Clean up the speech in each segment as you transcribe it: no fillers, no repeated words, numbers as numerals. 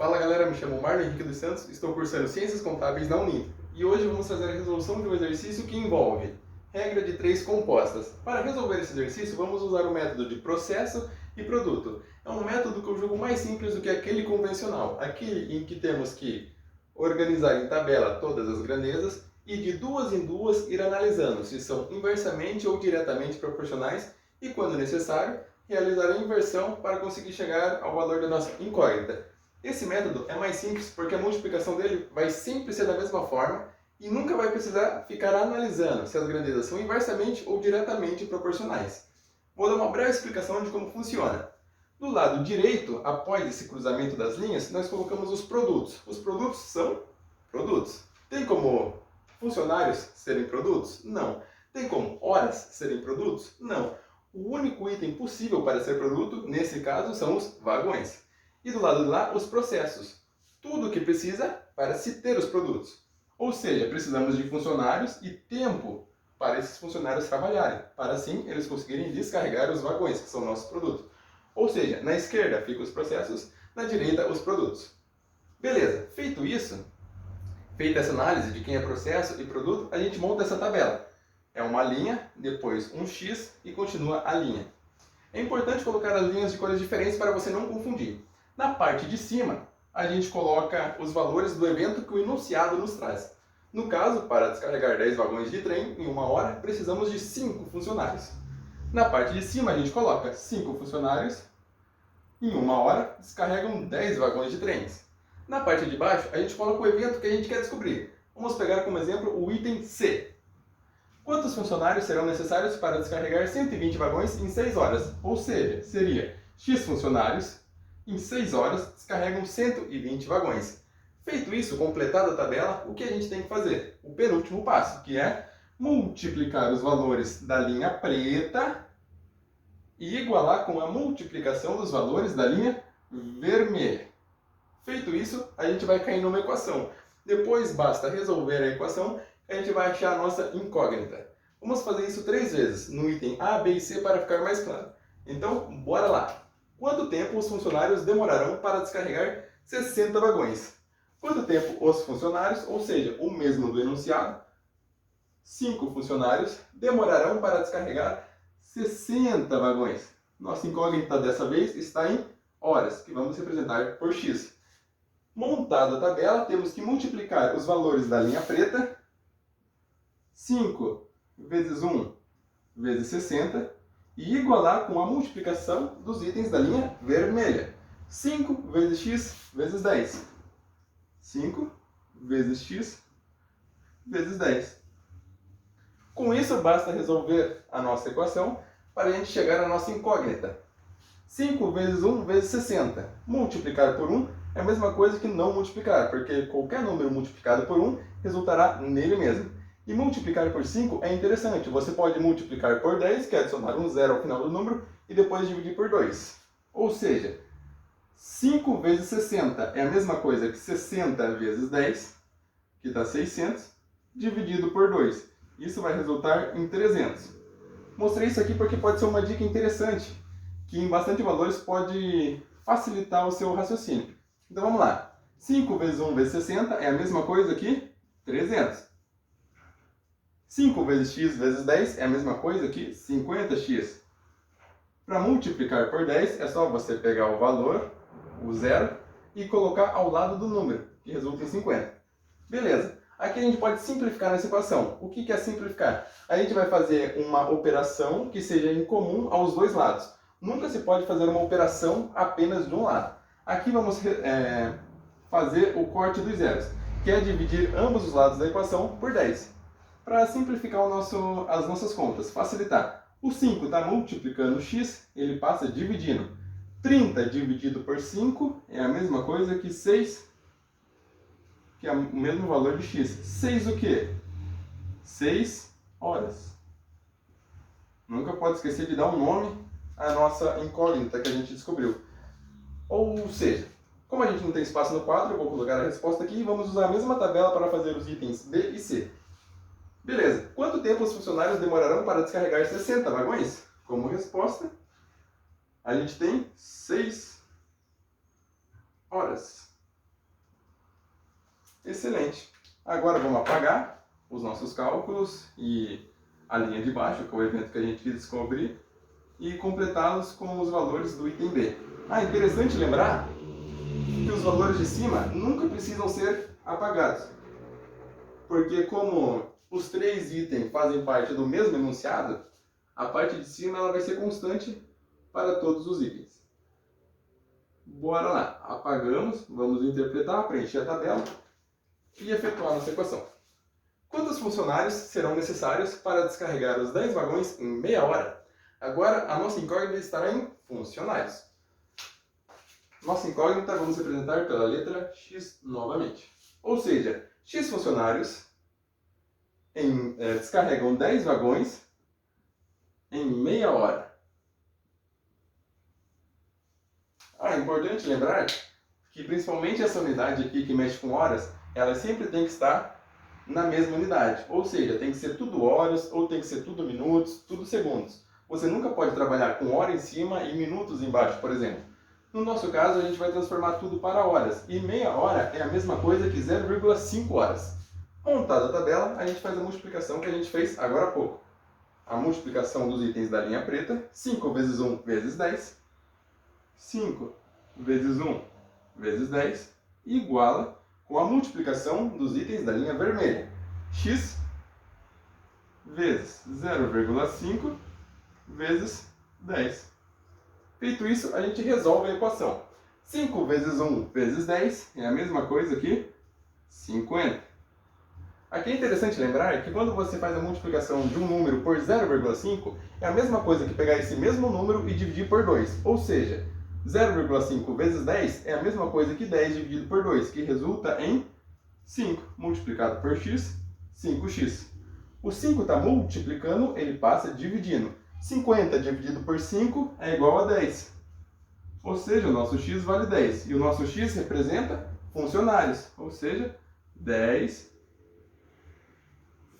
Fala galera, me chamo Marlon Henrique dos Santos, estou cursando Ciências Contábeis na Uninter. E hoje vamos fazer a resolução de um exercício que envolve regra de três compostas. Para resolver esse exercício, vamos usar o método de processo e produto. É um método que eu julgo mais simples do que aquele convencional, aquele em que temos que organizar em tabela todas as grandezas e de duas em duas ir analisando se são inversamente ou diretamente proporcionais e, quando necessário, realizar a inversão para conseguir chegar ao valor da nossa incógnita. Esse método é mais simples porque a multiplicação dele vai sempre ser da mesma forma e nunca vai precisar ficar analisando se as grandezas são inversamente ou diretamente proporcionais. Vou dar uma breve explicação de como funciona. Do lado direito, após esse cruzamento das linhas, nós colocamos os produtos. Os produtos são produtos. Tem como funcionários serem produtos? Não. Tem como horas serem produtos? Não. O único item possível para ser produto, nesse caso, são os vagões. E do lado de lá, os processos. Tudo o que precisa para se ter os produtos. Ou seja, precisamos de funcionários e tempo para esses funcionários trabalharem, para assim eles conseguirem descarregar os vagões, que são nossos produtos. Ou seja, na esquerda ficam os processos, na direita os produtos. Beleza, feito isso, feita essa análise de quem é processo e produto, a gente monta essa tabela. É uma linha, depois um X e continua a linha. É importante colocar as linhas de cores diferentes para você não confundir. Na parte de cima, a gente coloca os valores do evento que o enunciado nos traz. No caso, para descarregar 10 vagões de trem em uma hora, precisamos de 5 funcionários. Na parte de cima, a gente coloca 5 funcionários em uma hora, descarregam 10 vagões de trens. Na parte de baixo, a gente coloca o evento que a gente quer descobrir. Vamos pegar como exemplo o item C. Quantos funcionários serão necessários para descarregar 120 vagões em 6 horas? Ou seja, seria X funcionários em 6 horas descarregam 120 vagões. Feito isso, completada a tabela, o que a gente tem que fazer? O penúltimo passo, que é multiplicar os valores da linha preta e igualar com a multiplicação dos valores da linha vermelha. Feito isso, a gente vai cair numa equação. Depois basta resolver a equação e a gente vai achar a nossa incógnita. Vamos fazer isso 3 vezes, no item A, B e C para ficar mais claro. Então, bora lá! Quanto tempo os funcionários demorarão para descarregar 60 vagões? Quanto tempo os funcionários, ou seja, o mesmo do enunciado, 5 funcionários, demorarão para descarregar 60 vagões? Nossa incógnita dessa vez está em horas, que vamos representar por X. Montada a tabela, temos que multiplicar os valores da linha preta, 5 vezes 1 vezes 60, e igualar com a multiplicação dos itens da linha vermelha. 5 vezes x vezes 10. 5 vezes x vezes 10. Com isso, basta resolver a nossa equação para a gente chegar à nossa incógnita. 5 vezes 1 vezes 60. Multiplicar por 1 é a mesma coisa que não multiplicar, porque qualquer número multiplicado por 1 resultará nele mesmo. E multiplicar por 5 é interessante. Você pode multiplicar por 10, que é adicionar um zero ao final do número, e depois dividir por 2. Ou seja, 5 vezes 60 é a mesma coisa que 60 vezes 10, que dá 600, dividido por 2. Isso vai resultar em 300. Mostrei isso aqui porque pode ser uma dica interessante, que em bastante valores pode facilitar o seu raciocínio. Então vamos lá. 5 vezes 1 vezes 60 é a mesma coisa que 300. 5 vezes x vezes 10 é a mesma coisa que 50x. Para multiplicar por 10, é só você pegar o valor, o zero, e colocar ao lado do número, que resulta em 50. Beleza. Aqui a gente pode simplificar nessa equação. O que é simplificar? A gente vai fazer uma operação que seja em comum aos dois lados. Nunca se pode fazer uma operação apenas de um lado. Aqui vamos fazer o corte dos zeros, que é dividir ambos os lados da equação por 10. Para simplificar as nossas contas, facilitar. O 5 está multiplicando x, ele passa dividindo. 30 dividido por 5 é a mesma coisa que 6, que é o mesmo valor de x. 6 o quê? 6 horas. Nunca pode esquecer de dar um nome à nossa incógnita que a gente descobriu. Ou seja, como a gente não tem espaço no quadro, eu vou colocar a resposta aqui e vamos usar a mesma tabela para fazer os itens B e C. Beleza. Quanto tempo os funcionários demorarão para descarregar 60 vagões? Como resposta, a gente tem 6 horas. Excelente. Agora vamos apagar os nossos cálculos e a linha de baixo, que é o evento que a gente quis descobrir, e completá-los com os valores do item B. Interessante lembrar que os valores de cima nunca precisam ser apagados, porque como os três itens fazem parte do mesmo enunciado, a parte de cima ela vai ser constante para todos os itens. Bora lá, apagamos, vamos interpretar, preencher a tabela e efetuar nossa equação. Quantos funcionários serão necessários para descarregar os 10 vagões em meia hora? Agora a nossa incógnita estará em funcionários. Nossa incógnita vamos representar pela letra X novamente. Ou seja, X funcionários descarregam 10 vagões em meia hora. É importante lembrar que principalmente essa unidade aqui que mexe com horas, ela sempre tem que estar na mesma unidade. Ou seja, tem que ser tudo horas, ou tem que ser tudo minutos, tudo segundos. Você nunca pode trabalhar com hora em cima e minutos embaixo, por exemplo. No nosso caso, a gente vai transformar tudo para horas. E meia hora é a mesma coisa que 0,5 horas. Montada a tabela, a gente faz a multiplicação que a gente fez agora há pouco. A multiplicação dos itens da linha preta, 5 vezes 1 vezes 10. 5 vezes 1 vezes 10 iguala com a multiplicação dos itens da linha vermelha. X vezes 0,5 vezes 10. Feito isso, a gente resolve a equação. 5 vezes 1 vezes 10 é a mesma coisa que 50. Aqui é interessante lembrar que quando você faz a multiplicação de um número por 0,5, é a mesma coisa que pegar esse mesmo número e dividir por 2. Ou seja, 0,5 vezes 10 é a mesma coisa que 10 dividido por 2, que resulta em 5 multiplicado por x, 5x. O 5 está multiplicando, ele passa dividindo. 50 dividido por 5 é igual a 10. Ou seja, o nosso x vale 10. E o nosso x representa funcionários. Ou seja, 10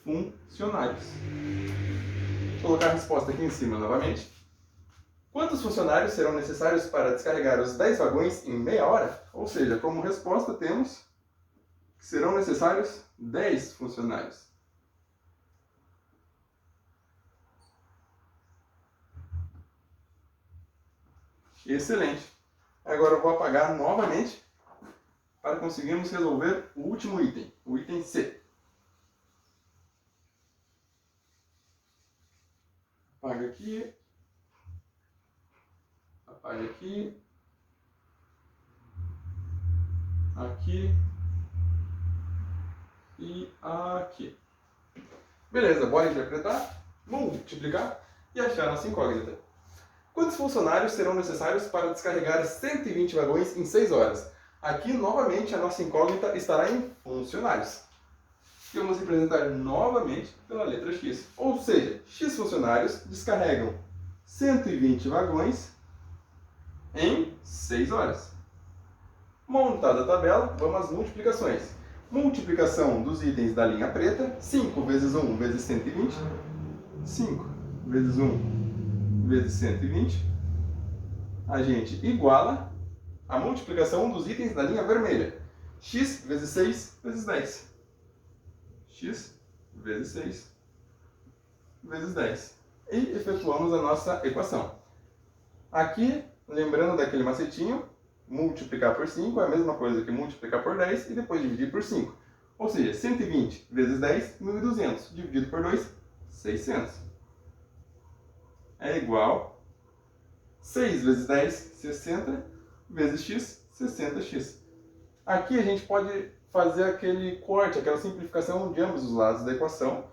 funcionários. Vou colocar a resposta aqui em cima novamente. Quantos funcionários serão necessários para descarregar os 10 vagões em meia hora? Ou seja, como resposta temos que serão necessários 10 funcionários. Excelente. Agora eu vou apagar novamente para conseguirmos resolver o último item, o item C. Apaga aqui. Apaga aqui. Aqui. E aqui. Beleza, bora interpretar, multiplicar e achar nossa incógnita. Quantos funcionários serão necessários para descarregar 120 vagões em 6 horas? Aqui, novamente, a nossa incógnita estará em funcionários. E vamos representar novamente pela letra X. Ou seja, X funcionários descarregam 120 vagões em 6 horas. Montada a tabela, vamos às multiplicações. Multiplicação dos itens da linha preta, 5 vezes 1 vezes 120. 5 vezes 1 vezes 120, a gente iguala a multiplicação dos itens da linha vermelha. X vezes 6 vezes 10. X vezes 6 vezes 10. E efetuamos a nossa equação. Aqui, lembrando daquele macetinho, multiplicar por 5 é a mesma coisa que multiplicar por 10 e depois dividir por 5. Ou seja, 120 vezes 10, 1.200. Dividido por 2, 600. É igual 6 vezes 10, 60, vezes x, 60x. Aqui a gente pode fazer aquele corte, aquela simplificação de ambos os lados da equação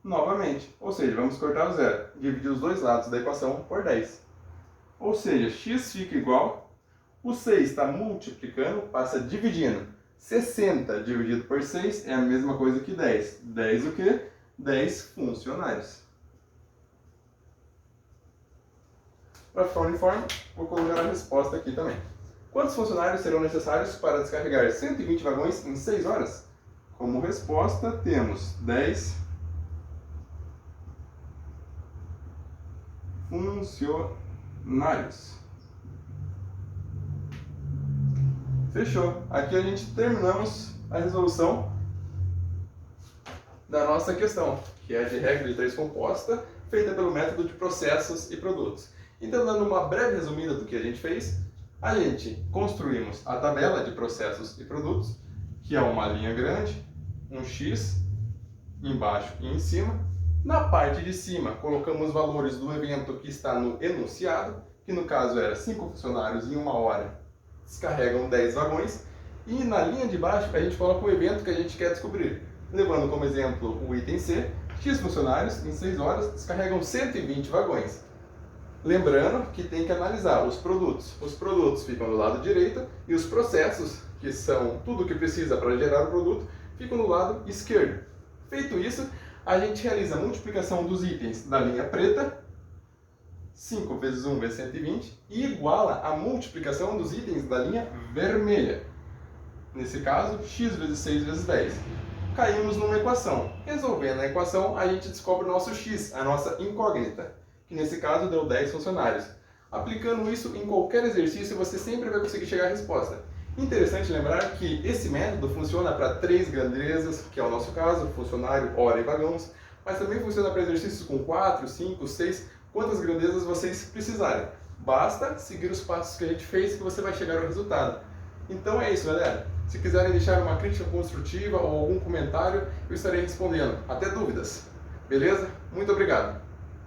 novamente. Ou seja, vamos cortar o zero, dividir os dois lados da equação por 10. Ou seja, x fica igual, o 6 está multiplicando, passa dividindo. 60 dividido por 6 é a mesma coisa que 10. 10 o quê? 10 funcionários. Para ficar uniforme, vou colocar a resposta aqui também. Quantos funcionários serão necessários para descarregar 120 vagões em 6 horas? Como resposta, temos 10 funcionários. Fechou. Aqui a gente terminamos a resolução da nossa questão, que é de regra de 3 composta, feita pelo método de processos e produtos. Então, dando uma breve resumida do que a gente fez, a gente construímos a tabela de processos e produtos, que é uma linha grande, um X embaixo e em cima. Na parte de cima, colocamos os valores do evento que está no enunciado, que no caso era 5 funcionários em 1 hora descarregam 10 vagões. E na linha de baixo, a gente coloca o evento que a gente quer descobrir, levando como exemplo o item C, X funcionários em 6 horas descarregam 120 vagões. Lembrando que tem que analisar os produtos. Os produtos ficam do lado direito e os processos, que são tudo o que precisa para gerar o produto, ficam do lado esquerdo. Feito isso, a gente realiza a multiplicação dos itens da linha preta, 5 vezes 1 vezes 120, e iguala a multiplicação dos itens da linha vermelha. Nesse caso, x vezes 6 vezes 10. Caímos numa equação. Resolvendo a equação, a gente descobre o nosso x, a nossa incógnita, que nesse caso deu 10 funcionários. Aplicando isso em qualquer exercício, você sempre vai conseguir chegar à resposta. Interessante lembrar que esse método funciona para 3 grandezas, que é o nosso caso, funcionário, hora e vagões, mas também funciona para exercícios com 4, 5, 6, quantas grandezas vocês precisarem. Basta seguir os passos que a gente fez que você vai chegar ao resultado. Então é isso, galera. Se quiserem deixar uma crítica construtiva ou algum comentário, eu estarei respondendo, até dúvidas. Beleza? Muito obrigado!